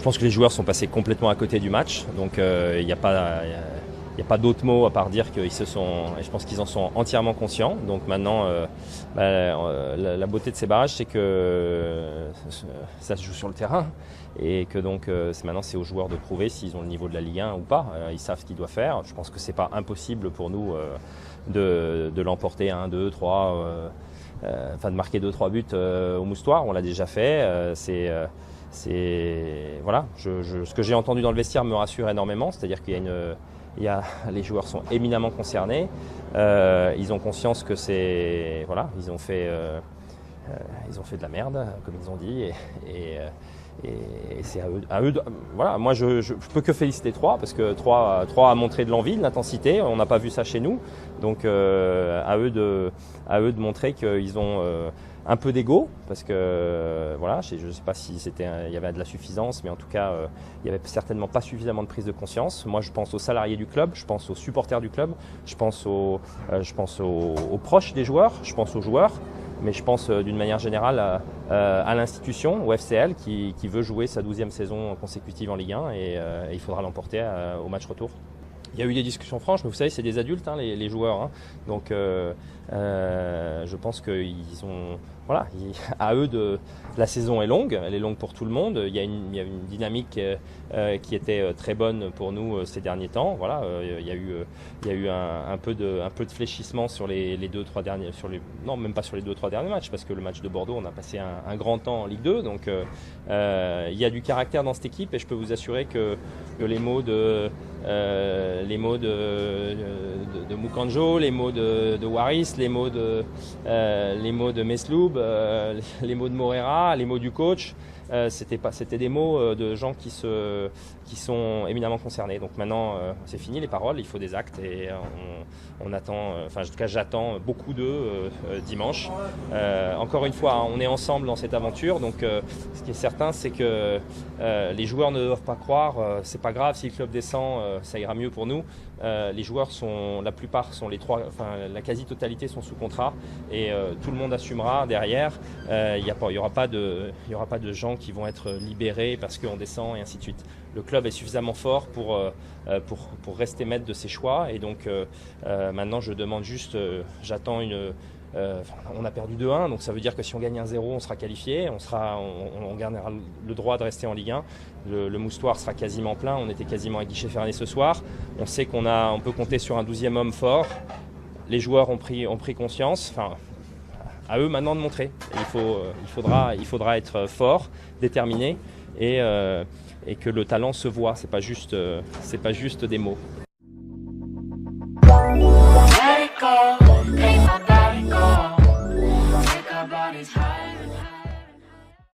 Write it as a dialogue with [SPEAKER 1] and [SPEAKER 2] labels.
[SPEAKER 1] pense que les joueurs sont passés complètement à côté du match, donc il n'y a pas d'autres mots à part dire qu'ils se sont, et je pense qu'ils en sont entièrement conscients. Donc maintenant, la beauté de ces barrages, c'est que ça se joue sur le terrain et que donc maintenant c'est aux joueurs de prouver s'ils ont le niveau de la Ligue 1 ou pas. Ils savent ce qu'ils doivent faire. Je pense que c'est pas impossible pour nous de l'emporter 1, 2, 3, enfin de marquer 2-3 buts au Moustoir. On l'a déjà fait. Voilà. Ce que j'ai entendu dans le vestiaire me rassure énormément, c'est-à-dire qu'il y a les joueurs sont éminemment concernés. Ils ont conscience que c'est voilà, ils ont fait de la merde, comme ils ont dit, et c'est à eux voilà, moi je peux que féliciter Troyes parce que Troyes a montré de l'envie, de l'intensité. On n'a pas vu ça chez nous, donc à eux de montrer qu'ils ont un peu d'ego, parce que voilà, je ne sais pas si il y avait de la suffisance, mais en tout cas, il n'y avait certainement pas suffisamment de prise de conscience. Moi, je pense aux salariés du club, je pense aux supporters du club, je pense aux proches des joueurs, je pense aux joueurs, mais je pense d'une manière générale à l'institution, au FCL, qui veut jouer sa 12e saison consécutive en Ligue 1, et il faudra l'emporter au match retour. Il y a eu des discussions franches, mais vous savez, c'est des adultes, hein, les joueurs. Hein. Donc, je pense qu'ils ont... Voilà, à eux la saison est longue, elle est longue pour tout le monde. Il y a une dynamique qui était très bonne pour nous ces derniers temps. Voilà, il y a eu un peu de fléchissement sur les 2-3 derniers, non, même pas sur les 2-3 derniers matchs, parce que le match de Bordeaux, on a passé un grand temps en Ligue 2. Donc, il y a du caractère dans cette équipe, et je peux vous assurer que les mots de Moukanjo, les mots de Waris, les mots de Mesloub, les mots de Morera, les mots du coach, c'était des mots de gens qui sont éminemment concernés. Donc maintenant, c'est fini les paroles, il faut des actes, et on attend, enfin en tout cas j'attends beaucoup d'eux dimanche. Encore une fois, hein, on est ensemble dans cette aventure, donc ce qui est certain, c'est que les joueurs ne doivent pas croire, c'est pas grave si le club descend, ça ira mieux pour nous. Les joueurs la plupart sont la quasi-totalité sont sous contrat, et tout le monde assumera derrière. Il y aura pas de gens qui vont être libérés parce qu'on descend et ainsi de suite. Le club est suffisamment fort pour rester maître de ses choix, et donc maintenant je demande juste, j'attends on a perdu 2-1, donc ça veut dire que si on gagne 1-0, on sera qualifié, on gagnera le droit de rester en Ligue 1. Le Moustoir sera quasiment plein, on était quasiment à guichet fermé ce soir. On sait on peut compter sur un 12e homme fort. Les joueurs ont pris conscience. Enfin, à eux maintenant de montrer. Il faudra être fort, déterminé, et que le talent se voit. C'est pas juste des mots.